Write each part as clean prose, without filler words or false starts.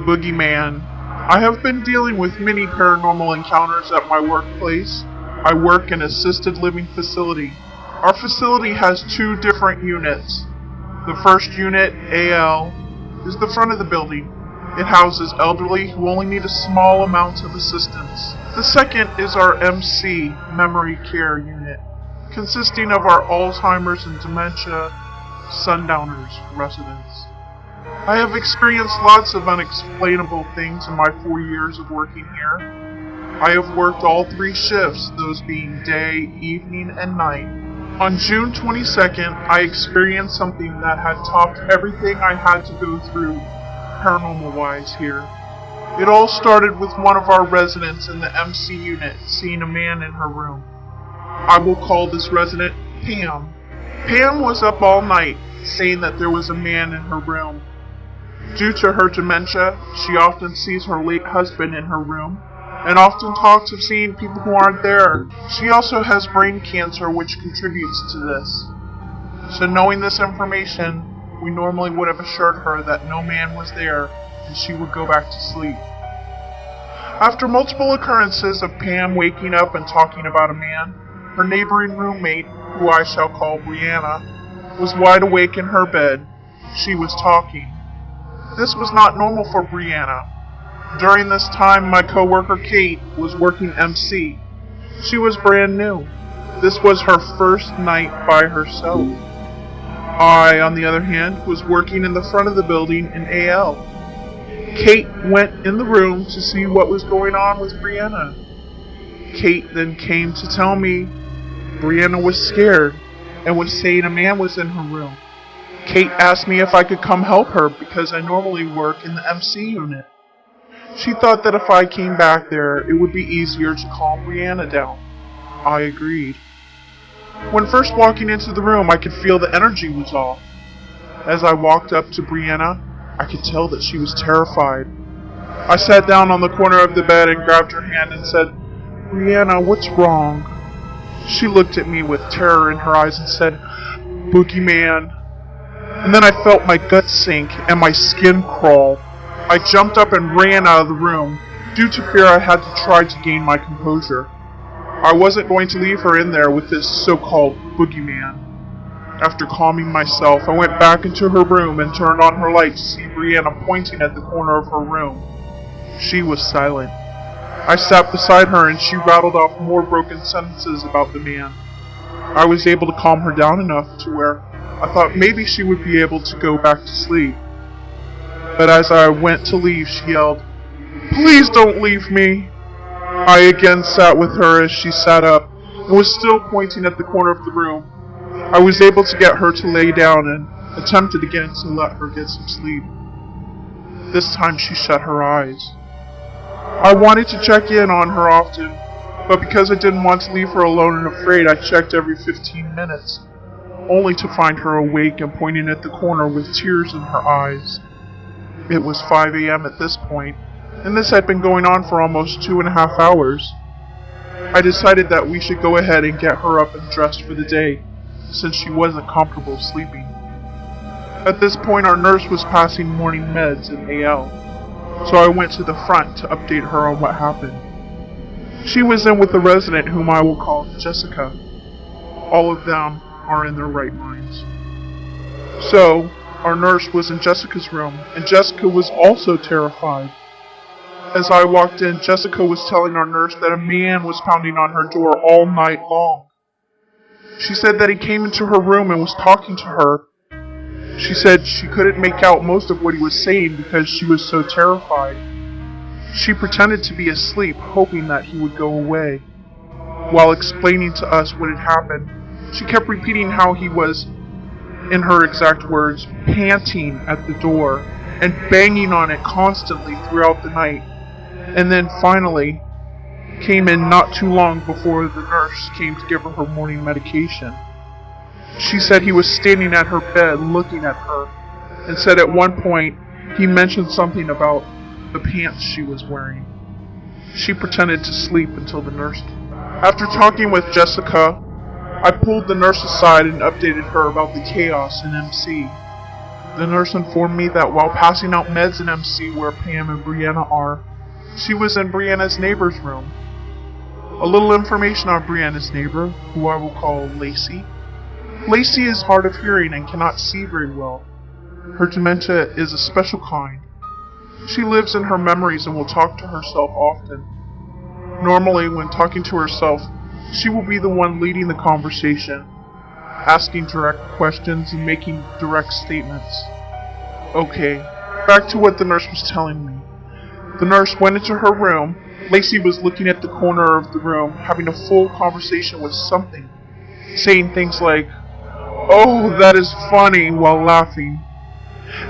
Boogieman. I have been dealing with many paranormal encounters at my workplace. I work in an assisted living facility. Our facility has two different units. The first unit, AL, is the front of the building. It houses elderly who only need a small amount of assistance. The second is our MC, Memory Care Unit, consisting of our Alzheimer's and dementia sundowners residents. I have experienced lots of unexplainable things in my 4 years of working here. I have worked all 3 shifts, those being day, evening, and night. On June 22nd, I experienced something that had topped everything I had to go through paranormal-wise here. It all started with one of our residents in the MC unit seeing a man in her room. I will call this resident Pam. Pam was up all night, saying that there was a man in her room. Due to her dementia, she often sees her late husband in her room, and often talks of seeing people who aren't there. She also has brain cancer, which contributes to this. So knowing this information, we normally would have assured her that no man was there, and she would go back to sleep. After multiple occurrences of Pam waking up and talking about a man, her neighboring roommate, who I shall call Brianna, was wide awake in her bed. She was talking. This was not normal for Brianna. During this time, my coworker Kate was working MC. She was brand new. This was her first night by herself. I, on the other hand, was working in the front of the building in AL. Kate went in the room to see what was going on with Brianna. Kate then came to tell me Brianna was scared and was saying a man was in her room. Kate asked me if I could come help her because I normally work in the MC unit. She thought that if I came back there, it would be easier to calm Brianna down. I agreed. When first walking into the room, I could feel the energy was off. As I walked up to Brianna, I could tell that she was terrified. I sat down on the corner of the bed and grabbed her hand and said, "Brianna, what's wrong?" She looked at me with terror in her eyes and said, "Boogieman." And then I felt my guts sink and my skin crawl. I jumped up and ran out of the room. Due to fear, I had to try to gain my composure. I wasn't going to leave her in there with this so-called Boogieman. After calming myself, I went back into her room and turned on her light to see Brianna pointing at the corner of her room. She was silent. I sat beside her and she rattled off more broken sentences about the man. I was able to calm her down enough to where I thought maybe she would be able to go back to sleep. But as I went to leave, she yelled, "Please don't leave me." I again sat with her as she sat up and was still pointing at the corner of the room. I was able to get her to lay down and attempted again to let her get some sleep. This time she shut her eyes. I wanted to check in on her often, but because I didn't want to leave her alone and afraid, I checked every 15 minutes, only to find her awake and pointing at the corner with tears in her eyes. It was 5 a.m. at this point, and this had been going on for almost 2.5 hours. I decided that we should go ahead and get her up and dressed for the day, since she wasn't comfortable sleeping. At this point, our nurse was passing morning meds in AL, so I went to the front to update her on what happened. She was in with a resident whom I will call Jessica. All of them are in their right minds. So, our nurse was in Jessica's room, and Jessica was also terrified. As I walked in, Jessica was telling our nurse that a man was pounding on her door all night long. She said that he came into her room and was talking to her. She said she couldn't make out most of what he was saying because she was so terrified. She pretended to be asleep, hoping that he would go away. While explaining to us what had happened, she kept repeating how he was, in her exact words, panting at the door and banging on it constantly throughout the night. And then finally came in not too long before the nurse came to give her her morning medication. She said he was standing at her bed looking at her, and said at one point he mentioned something about the pants she was wearing. She pretended to sleep until the nurse came. After talking with Jessica, I pulled the nurse aside and updated her about the chaos in MC. The nurse informed me that while passing out meds in MC where Pam and Brianna are, she was in Brianna's neighbor's room. A little information on Brianna's neighbor, who I will call Lacey. Lacey is hard of hearing and cannot see very well. Her dementia is a special kind. She lives in her memories and will talk to herself often. Normally, when talking to herself, she will be the one leading the conversation, asking direct questions and making direct statements. Okay, back to what the nurse was telling me. The nurse went into her room. Lacey was looking at the corner of the room, having a full conversation with something, saying things like, "Oh, that is funny," while laughing.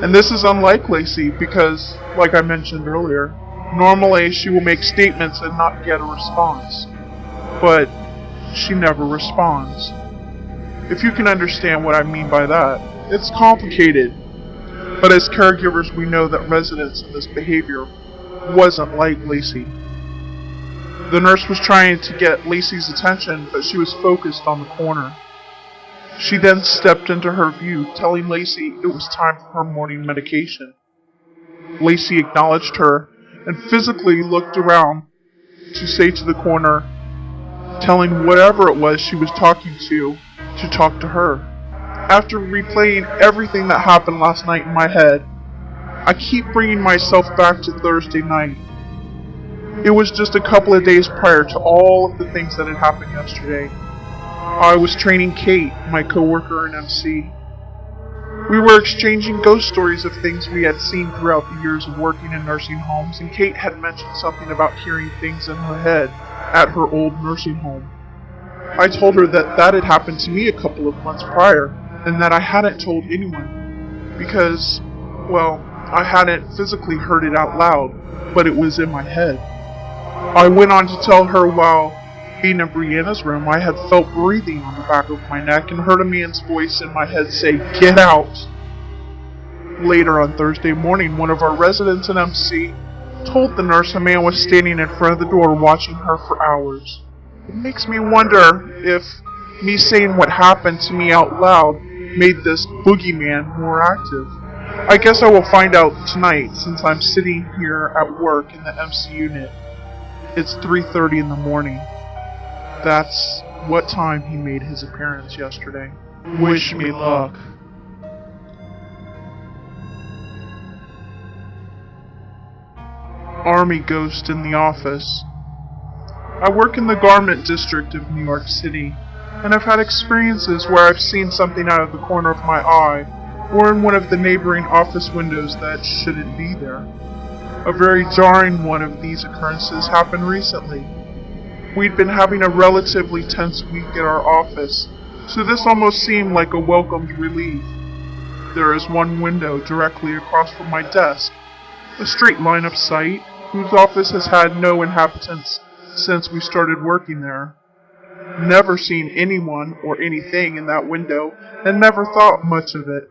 And this is unlike Lacey because, like I mentioned earlier, normally she will make statements and not get a response. But she never responds. If you can understand what I mean by that, it's complicated. But as caregivers, we know that residents in this behavior wasn't like Lacey. The nurse was trying to get Lacey's attention, but she was focused on the corner. She then stepped into her view, telling Lacey it was time for her morning medication. Lacey acknowledged her and physically looked around to say to the corner, telling whatever it was she was talking to talk to her. After replaying everything that happened last night in my head, I keep bringing myself back to Thursday night. It was just a couple of days prior to all of the things that had happened yesterday. I was training Kate, my coworker in MC. We were exchanging ghost stories of things we had seen throughout the years of working in nursing homes, and Kate had mentioned something about hearing things in her head at her old nursing home. I told her that that had happened to me a couple of months prior, and that I hadn't told anyone, because, well, I hadn't physically heard it out loud, but it was in my head. I went on to tell her while being in Brianna's room, I had felt breathing on the back of my neck and heard a man's voice in my head say, "Get out!" Later on Thursday morning, one of our residents in MC told the nurse a man was standing in front of the door watching her for hours. It makes me wonder if me saying what happened to me out loud made this boogeyman more active. I guess I will find out tonight since I'm sitting here at work in the MC unit. It's 3:30 in the morning. That's what time he made his appearance yesterday. Wish me luck. Army ghost in the office. I work in the garment district of New York City, and I've had experiences where I've seen something out of the corner of my eye, or in one of the neighboring office windows that shouldn't be there. A very jarring one of these occurrences happened recently. We'd been having a relatively tense week at our office, so this almost seemed like a welcomed relief. There is one window directly across from my desk, a straight line of sight, whose office has had no inhabitants since we started working there. Never seen anyone or anything in that window, and never thought much of it.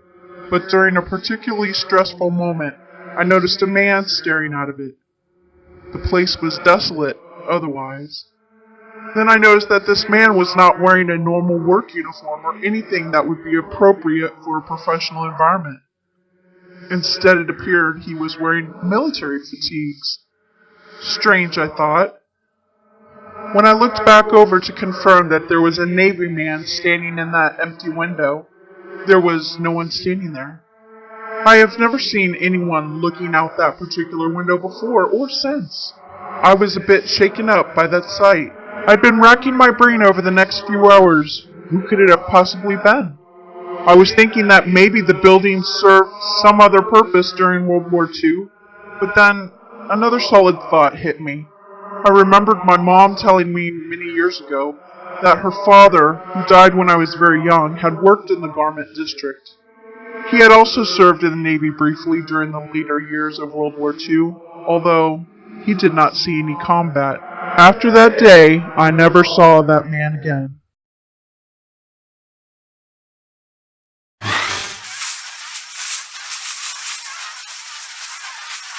But during a particularly stressful moment, I noticed a man staring out of it. The place was desolate, otherwise. Then I noticed that this man was not wearing a normal work uniform or anything that would be appropriate for a professional environment. Instead, it appeared he was wearing military fatigues. Strange, I thought. When I looked back over to confirm that there was a Navy man standing in that empty window, there was no one standing there. I have never seen anyone looking out that particular window before or since. I was a bit shaken up by that sight. I'd been racking my brain over the next few hours. Who could it have possibly been? I was thinking that maybe the building served some other purpose during World War II, but then another solid thought hit me. I remembered my mom telling me many years ago that her father, who died when I was very young, had worked in the garment district. He had also served in the Navy briefly during the later years of World War II, although he did not see any combat. After that day, I never saw that man again.